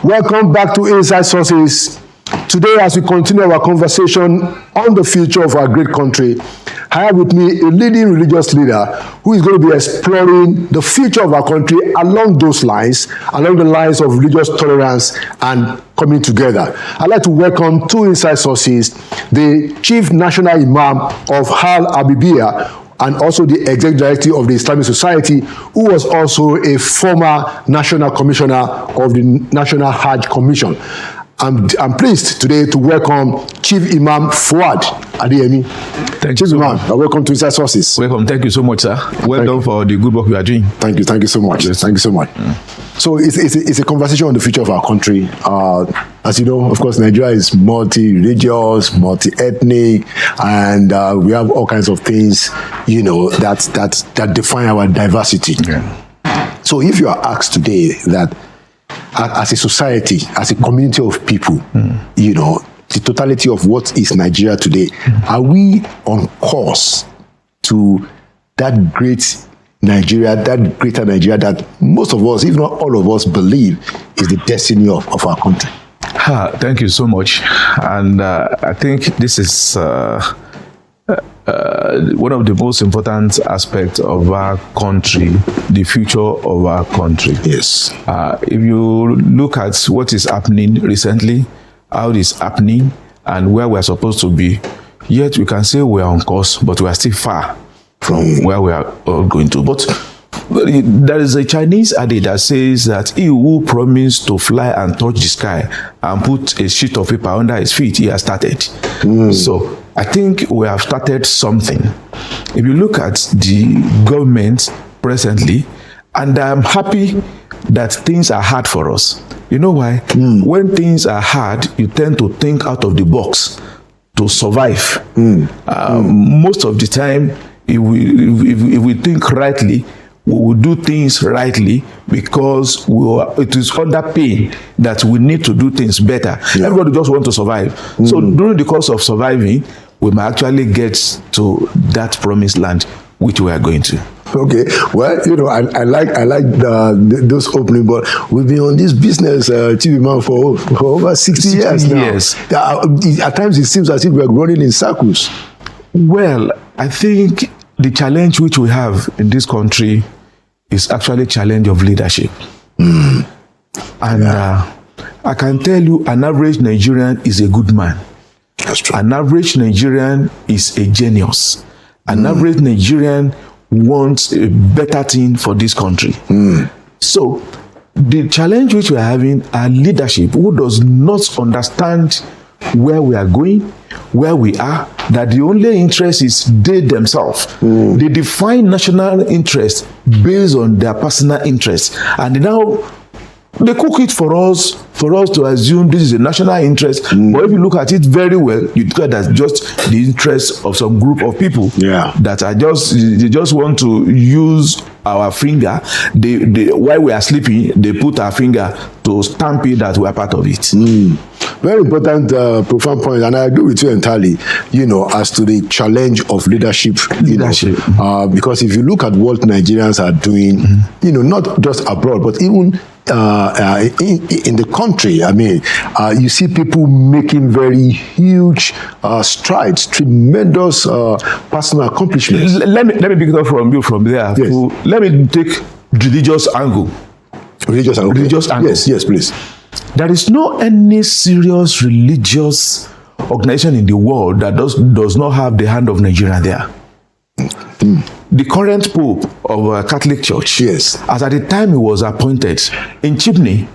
Welcome back to Inside Sources. Today, as we continue our conversation on the future of our great country, I have with me a leading religious leader who is going to be exploring the future of our country along those lines, along the lines of religious tolerance and coming together. I'd like to welcome to Inside Sources the Chief National Imam of AL-HABIBIYYAH, and also the Executive Director of the Islamic Society, who was also a former National Commissioner of the National Hajj Commission. I'm pleased today to welcome Chief Imam Fuad Adeyemi. Thank you, Imam. Welcome to Inside Sources. Welcome. Thank you so much, sir. Well done for the good work we are doing. Thank you. Thank you so much. Yes. Thank you so much. So it's a conversation on the future of our country. As you know, of course, Nigeria is multi-religious, multi-ethnic, and we have all kinds of things, you know, that define our diversity. Yeah. So if you are asked today that as a society, as a community of people, you know, the totality of what is Nigeria today, are we on course to that great Nigeria, that greater Nigeria that most of us, if not all of us, believe is the destiny of our country? Thank you so much. And I think this is one of the most important aspects of our country, the future of our country. Yes. If you look at what is happening recently, how it is happening, and where we are supposed to be, yet we can say we are on course, but we are still far from where we are going to. But there is a Chinese adage that says that he who promised to fly and touch the sky and put a sheet of paper under his feet, he has started. So I think we have started something. If you look at the government presently, and I'm happy that things are hard for us. You know why? When things are hard, you tend to think out of the box to survive. Most of the time, if we think rightly, we will do things rightly because it is under pain that we need to do things better. Yeah. Everybody just wants to survive. So during the course of surviving, we might actually get to that promised land which we are going to. Okay, well, you know, I like those opening, but we've been on this business, Chief Imam, for over 60 years now. Yes. At times it seems as if we're running in circles. Well, I think the challenge which we have in this country is actually a challenge of leadership. And I can tell you, an average Nigerian is a good man. That's true. An average Nigerian is a genius. An average Nigerian wants a better thing for this country. So the challenge which we are having are leadership who does not understand where we are going, where we are, that the only interest is they themselves. They define national interest based on their personal interest. And now they cook it for us to assume this is a national interest. But if you look at it very well, you get that's just the interest of some group of people that are they just want to use our finger. While we are sleeping, they put our finger to stamp it that we are part of it. Very important, profound point, and I agree with you entirely, you know, as to the challenge of leadership. Because if you look at what Nigerians are doing, you know, not just abroad, but even in the country, I mean, you see people making very huge strides, tremendous personal accomplishments. Let me pick it up from you from there. Yes. Let me take religious angle. Religious angle. Religious angle. Yes, please. There is no any serious religious organization in the world that does not have the hand of Nigeria there. The current Pope of Catholic Church, yes, as at the time he was appointed in Chipney,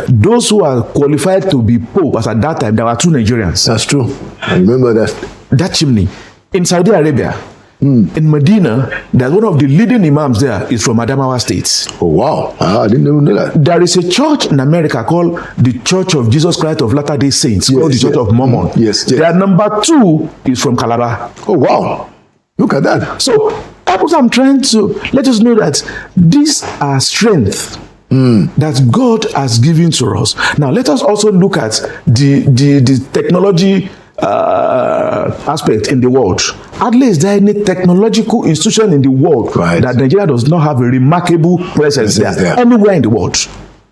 those who are qualified to be Pope, as at that time, there were 2 Nigerians. That's true. I remember that. That Chipney. In Saudi Arabia, in Medina, there's one of the leading imams there is from Adamawa State. Oh, wow. I didn't even know that. There is a church in America called the Church of Jesus Christ of Latter-day Saints, called the Church of Mormon. Yes. Their number 2 is from Calabar. Oh, wow. Look at that. So, I'm trying to let us know that these are strengths that God has given to us. Now, let us also look at the technology aspect in the world. Hardly is there any technological institution in the world that Nigeria does not have a remarkable presence there, anywhere in the world.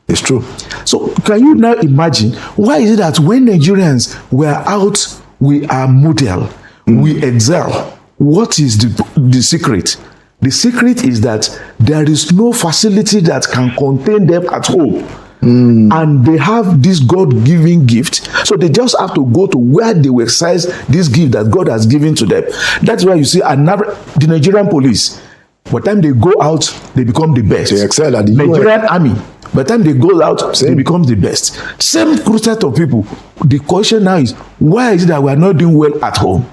It's true. So can you now imagine, why is it that when Nigerians were out, we are model, we excel? What is the secret? The secret is that there is no facility that can contain them at home. And they have this God-given gift, so they just have to go to where they will exercise this gift that God has given to them. That's why you see the Nigerian police, by the time they go out, they become the best. They excel at the Nigerian army, by the time they go out, they become the best. Same set of people. The question now is, why is it that we are not doing well at home?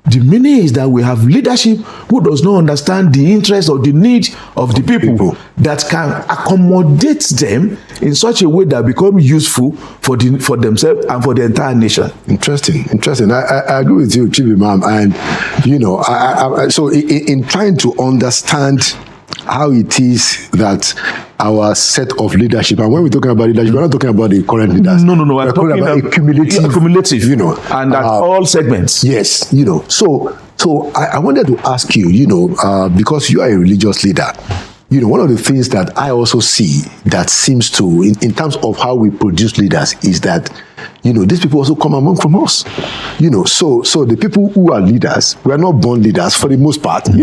The meaning is that we have leadership who does not understand the interest or the need of the people that can accommodate them in such a way that become useful for themselves and for the entire nation. Interesting. I agree with you, Chief Imam. And so in trying to understand how it is that our set of leadership, and when we're talking about leadership, we're not talking about the current leaders. No. We're talking about a cumulative, and at all segments. Yes, So I wanted to ask you, because you are a religious leader, one of the things that I also see that seems to, in terms of how we produce leaders, is that, these people also come among from us. So the people who are leaders, we are not born leaders for the most part. If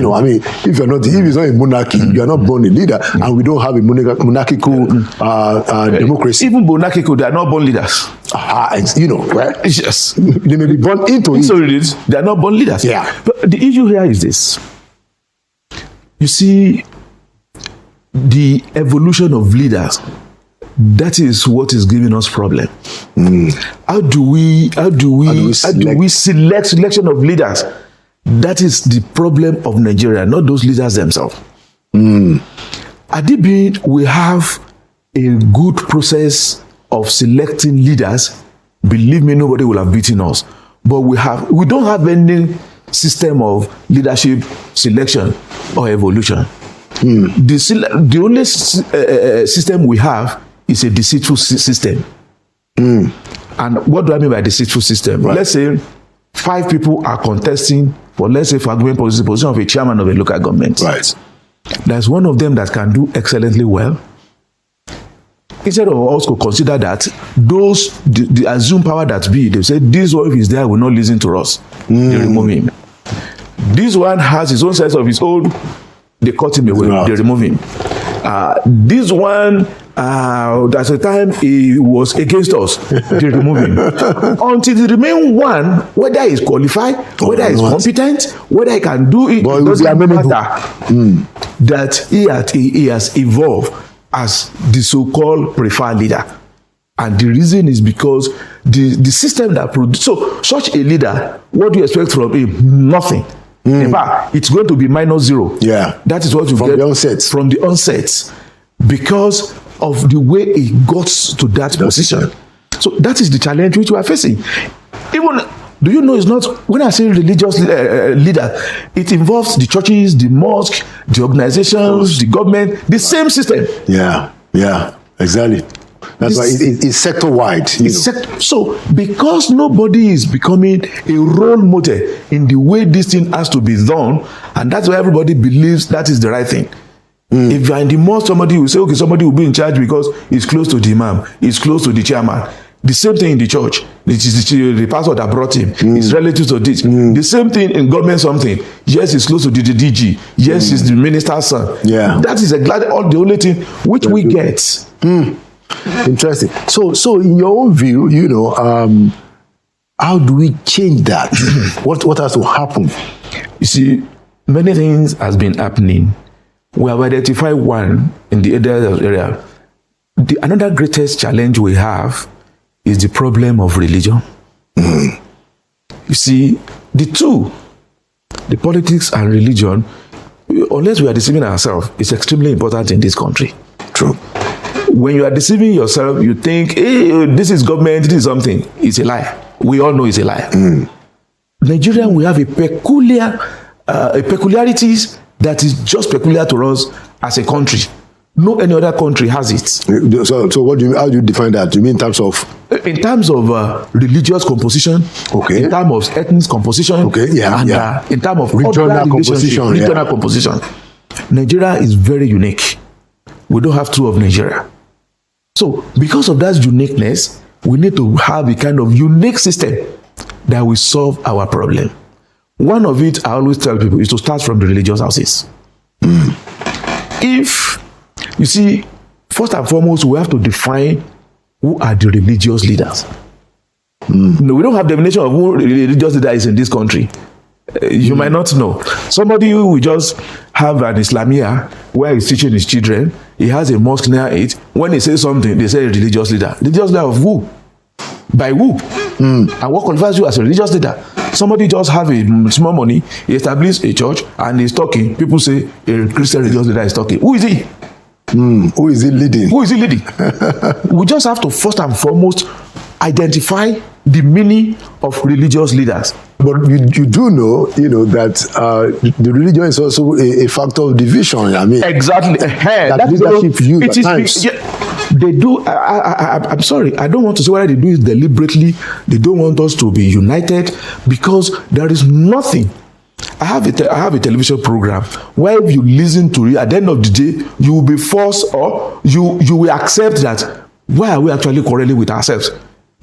it's not a monarchy, you are not born a leader, and we don't have a monarchical democracy. Even monarchical, they are not born leaders. Right? Yes. They may be born into it. They are not born leaders. Yeah. But the issue here is this. You see, the evolution of leaders, that is what is giving us problem. How do we select selection of leaders? That is the problem of Nigeria, not those leaders themselves. Adibi, we have a good process of selecting leaders. Believe me, nobody will have beaten us. But we don't have any system of leadership selection or evolution. The only system we have is a deceitful system. And what do I mean by deceitful system? Right. Let's say 5 people are contesting for, let's say, for argument position of a chairman of a local government. Right. There's one of them that can do excellently well. Instead of us to consider that, the assumed power that be, they say, this one, if he's there, will not listen to us. They remove him. This one has his own sense of his own. They cut him away. They remove him. This one, at the time he was against us, they remove him. Until they remain one, whether he's qualified, whether he's competent, whether he can do it, it doesn't matter. That he has evolved as the so-called preferred leader. And the reason is because the system that produces, so such a leader, what do you expect from him? Nothing. In fact, it's going to be -0. Yeah. That is what you get from the onset, because of the way he got to that position. So that is the challenge which we are facing. Even, do you know, it's not, when I say religious leader, it involves the churches, the mosque, the organizations, the government, the same system. Yeah, exactly. That's why it's sector-wide. So, because nobody is becoming a role model in the way this thing has to be done, and that's why everybody believes that is the right thing. If you're in the mosque, somebody will say, okay, somebody will be in charge because he's close to the imam, he's close to the chairman. The same thing in the church. It is the pastor that brought him. His relatives to this. The same thing in government something. Yes, he's close to the DG. Yes, he's the minister's son. Yeah. That is the only thing which we get. Interesting. So in your own view, how do we change that? What has to happen? You see, many things has been happening. We have identified one in the area. Another greatest challenge we have is the problem of religion. You see, the politics and religion, unless we are deceiving ourselves, is extremely important in this country. True. When you are deceiving yourself, you think, hey, this is government, this is something. It's a lie. We all know it's a lie. Nigeria, we have a peculiarities that is just peculiar to us as a country. No any other country has it. So what do you? How do you define that? Do you mean in terms of? In terms of religious composition. Okay. In terms of ethnic composition. Okay. Yeah. And in terms of regional composition. Regional composition. Nigeria is very unique. We don't have two of Nigeria. So because of that uniqueness, we need to have a kind of unique system that will solve our problem. One of it, I always tell people, is to start from the religious houses. If, you see, first and foremost, we have to define who are the religious leaders. No, we don't have definition of who religious leader is in this country. You might not know. Somebody who will just have an Islamia where he's teaching his children, he has a mosque near it. When he says something, they say religious leader. Religious leader of who? By who? And what qualifies you as a religious leader? Somebody just have a small money, he established a church and he's talking. People say a Christian religious leader is talking. Who is he? Who is he leading? Who is he leading? We just have to first and foremost identify the meaning of religious leaders. But you do know, that the religion is also a factor of division. I mean, exactly. That leadership views at times. They do. I'm sorry. I don't want to say whether they do it deliberately. They don't want us to be united because there is nothing. I have a television program where if you listen to it, at the end of the day, you will be forced or you will accept that why are we actually quarreling with ourselves?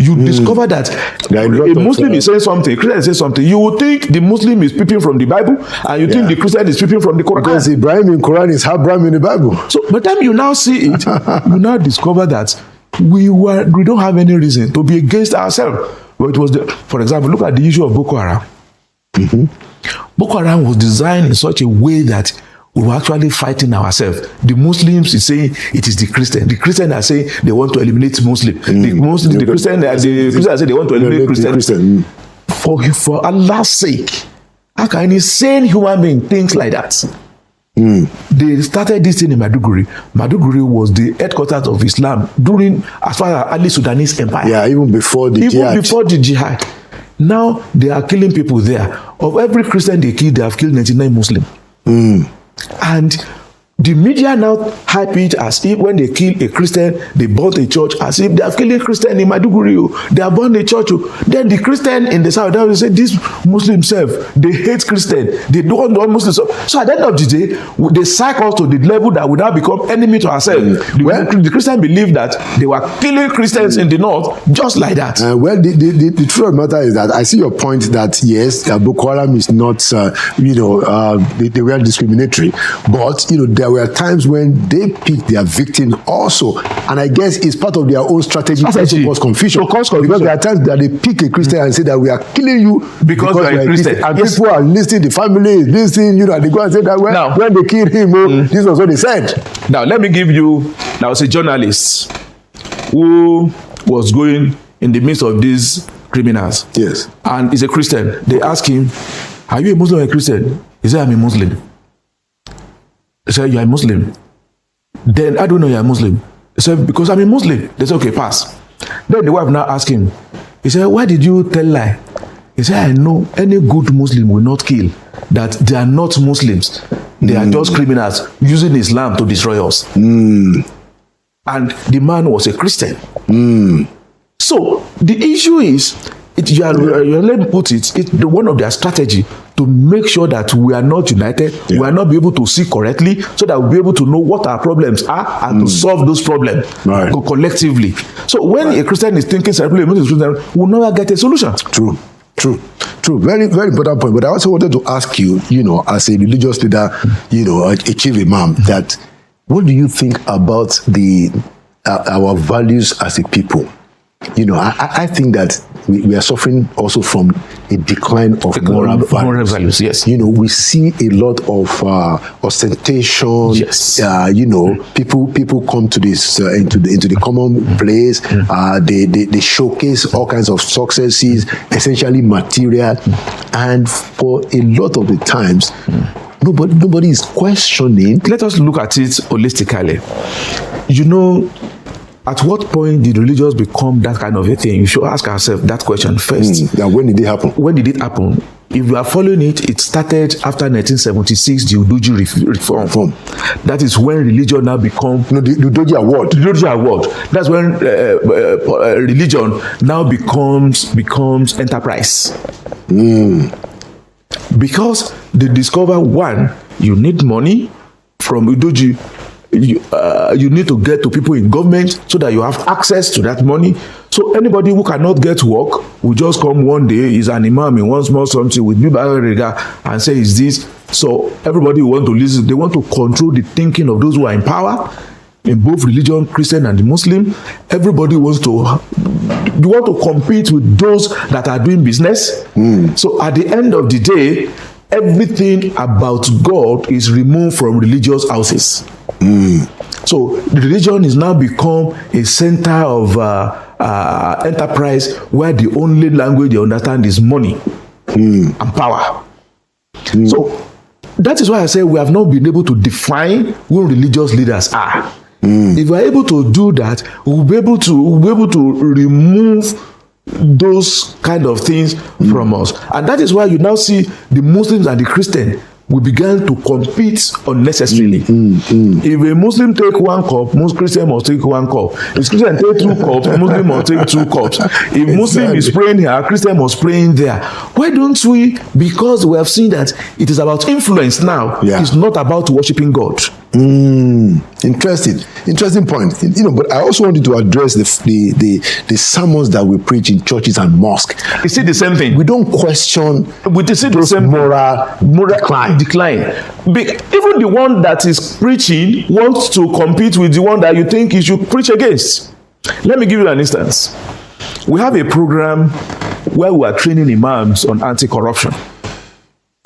You discover that a Muslim is saying something, a Christian is saying something. You would think the Muslim is peeping from the Bible, and you think the Christian is peeping from the Quran. Because Ibrahim in Quran is Abraham in the Bible. So by the time you now see it, you now discover that we don't have any reason to be against ourselves. But it was, for example, look at the issue of Boko Haram. Boko Haram was designed in such a way that we were actually fighting ourselves. The Muslims is saying it is the Christian. The Christians are saying they want to eliminate Muslim. The Christians are saying they want to eliminate Christian. For Allah's sake, how can any sane human being think like that? They started this thing in Maiduguri. Maiduguri was the headquarters of Islam during, as far as early Sudanese Empire. Yeah, even before the jihad. Even before the jihad. Now they are killing people there. Of every Christian they kill, they have killed 99 Muslims. And the media now hype it as if when they kill a Christian, they burn a church, as if they are killing Christian in Maiduguri. They are burning a church. Then the Christian in the south, they will say, this Muslim self, they hate Christian. They don't want Muslims. So at the end of the day, they cycle to the level that we now become enemy to ourselves. The Christian believe that they were killing Christians in the north just like that. The truth of the matter is that I see your point that yes, Boko Haram is not, they were discriminatory, but there were times when they picked their victim also, and I guess it's part of their own strategy to cause confusion. Because there are times that they pick a Christian and say that we are killing you because you are a Christian. And people are listening, the family is listening, and they go and say that when they killed him, this was what they said. Now let me give you, now it's a journalist who was going in the midst of these criminals. Yes. And he's a Christian. They ask him, are you a Muslim or a Christian? He said, I'm a Muslim. They said, you're a Muslim. Then I don't know you're a Muslim. He said, because I'm a Muslim. They said, okay, pass. Then the wife now asked him, he said, why did you tell lie? He said, I know any good Muslim will not kill, that they are not Muslims. They are just criminals using Islam to destroy us. And the man was a Christian. So the issue is, let me put it, it's one of their strategy to make sure that we are not united, we are not be able to see correctly, so that we'll be able to know what our problems are and to solve those problems collectively. So when a Christian is thinking separately, we'll never get a solution. True. Very, very important point. But I also wanted to ask you, as a religious leader, a chief imam, that what do you think about our values as a people? I think that we are suffering also from a decline of moral values. Yes. We see a lot of ostentation. Yes. People come to this into the common place. They showcase all kinds of successes, essentially material, and for a lot of the times, nobody is questioning. Let us look at it holistically. At what point did religious become that kind of a thing? You should ask ourselves that question first. Now, when did it happen? When did it happen? If you are following it, it started after 1976, the Udoji reform. That is when religion now become... the Udoji Award. The Udoji Award. That's when religion now becomes enterprise. Because they discover, one, you need money from Udoji. you need to get to people in government so that you have access to that money. So anybody who cannot get work will just come one day, is an imam in one small something with Bible regard and say, is this? So everybody want to listen. They want to control the thinking of those who are in power, in both religion, Christian and the Muslim. Everybody wants to, you want to compete with those that are doing business. So at the end of the day, everything about God is removed from religious houses. So the religion is now become a center of enterprise where the only language they understand is money and power. So that is why I say we have not been able to define who religious leaders are. If we are able to do that, we'll be able to remove those kind of things from us. And that is why you now see the Muslims and the Christians, we began to compete unnecessarily. If a Muslim take 1 cup, most Christian must take 1 cup. If Christian take 2 cups, Muslim must take 2 cups. If Muslim is praying here, Christian must pray in there. Why don't we? Because we have seen that it is about influence now. It's not about worshiping God. Interesting point. But I also wanted to address the sermons that we preach in churches and mosques. You see the same thing. We don't question those moral decline. Even the one that is preaching wants to compete with the one that you think you should preach against. Let me give you an instance. We have a program where we are training imams on anti-corruption.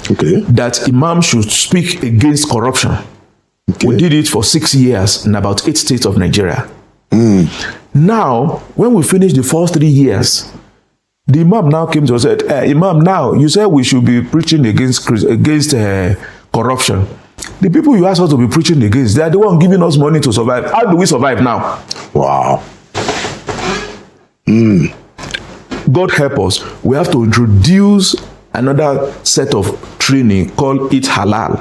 Okay. That imams should speak against corruption. Okay. We did it for 6 years in about 8 states of Nigeria. Now, when we finished the first 3 years, the imam now came to us and said, Imam, now you said we should be preaching against corruption. The people you asked us to be preaching against, they are the one giving us money to survive. How do we survive now? Wow. God help us. We have to introduce another set of training called Eat Halal.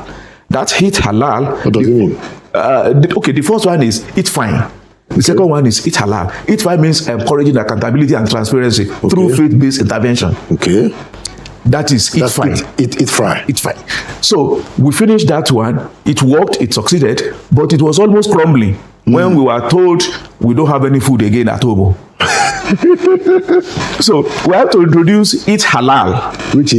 That Eat Halal. What does it mean? The first one is Eat Fine. The second one is Eat Halal. Eat Fine means encouraging accountability and transparency through faith-based intervention. Okay. That is Eat Fine. Eat Fine. Eat Fine. So we finished that one. It worked. It succeeded. But it was almost crumbling when we were told we don't have any food again at home. So we have to introduce Eat Halal. Which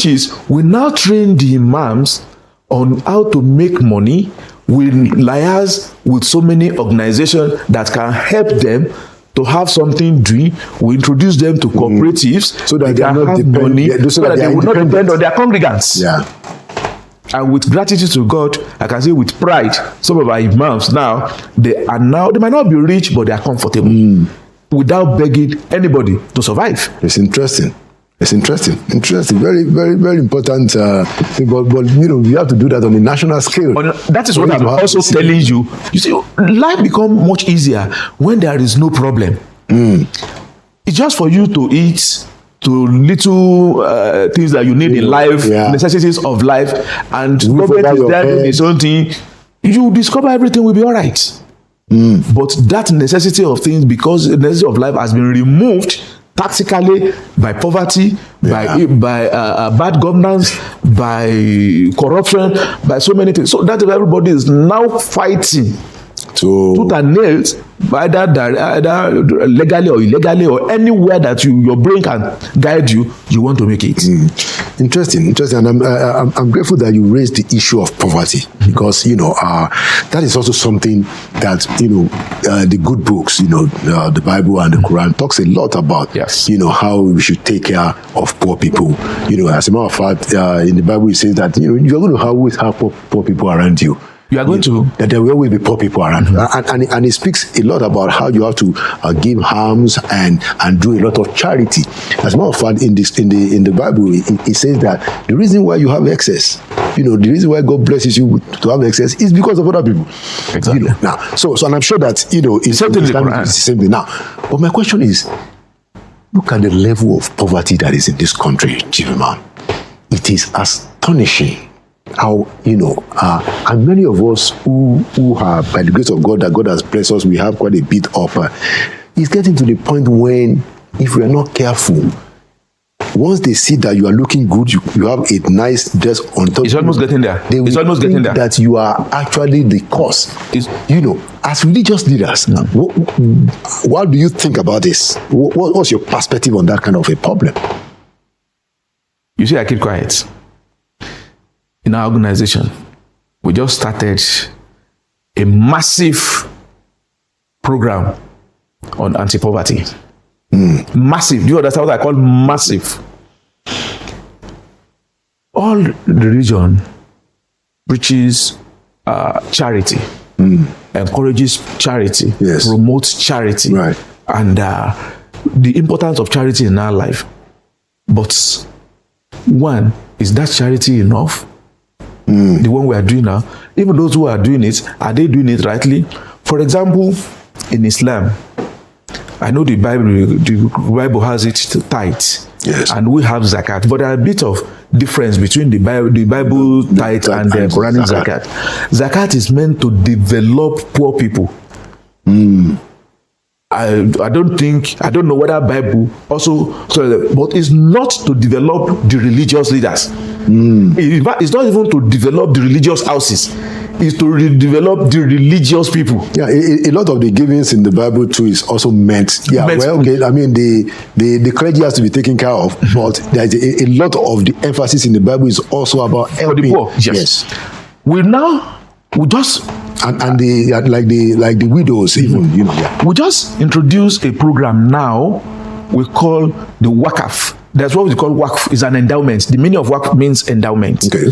is we now train the imams on how to make money. We liaise with so many organizations that can help them to have something doing. We introduce them to cooperatives so that they can not have money, so that they will not depend on their congregants. Yeah. And with gratitude to God, I can say with pride, some of our imams now, they might not be rich, but they are comfortable without begging anybody to survive. It's interesting. Very, very, very important thing. But you have to do that on a national scale. That is what I'm also telling you. You see, life becomes much easier when there is no problem. It's just for you to eat, to little things that you need in life, necessities of life, and government is there doing its own thing. You discover everything will be all right. But that necessity of things, because the necessity of life has been removed tactically by poverty, by bad governance, by corruption, by so many things. So that everybody is now fighting tooth and nails, either legally or illegally, or anywhere that your brain can guide you, you want to make it. Interesting. And I'm grateful that you raised the issue of poverty, because that is also something that the good books, the Bible and the Quran talks a lot about. Yes. How we should take care of poor people. As a matter of fact, in the Bible it says that you're going to always have poor people around you. You are going to that there will always be poor people around, and it speaks a lot about how you have to give alms and do a lot of charity. As a matter of fact, in the Bible, it says that the reason why you have excess, the reason why God blesses you to have excess is because of other people. Exactly. Now, so and I'm sure that it's the same thing. Now, but my question is, look at the level of poverty that is in this country, Chief Imam. It is astonishing. How and many of us who are, by the grace of God, that God has blessed us, we have quite a bit of it's getting to the point when, if we are not careful, once they see that you are looking good, you have a nice dress on top. It's almost getting there. They It's will almost getting think there. that you are actually the cause. You know, as religious leaders, what do you think about this? What's your perspective on that kind of a problem? You see, I keep quiet. In our organization, we just started a massive program on anti-poverty. Massive. Do you understand what I call massive? All religion preaches charity, encourages charity, Yes. promotes charity, Right. and the importance of charity in our life. But one, is that charity enough? The one we are doing now, even those who are doing it, are they doing it rightly? For example, in Islam, I know the Bible has it tithe, Yes. and we have zakat, but there are a bit of difference between the Bible tithe and the Quranic zakat. Zakat is meant to develop poor people. I don't know whether Bible also, but it's not to develop the religious leaders. In fact, it's not even to develop the religious houses. It's to develop the religious people. Yeah, a lot of the givings in the Bible too is also meant. Yeah, well, okay. I mean, the clergy has to be taken care of, but there's a lot of the emphasis in the Bible is also about helping. For the poor. Yes. We just and the widows even, you know. Yeah. we just introduced a program now we call the Wakaf. That's what we call Wakf, is an endowment. The meaning of Wakf means endowment. Okay.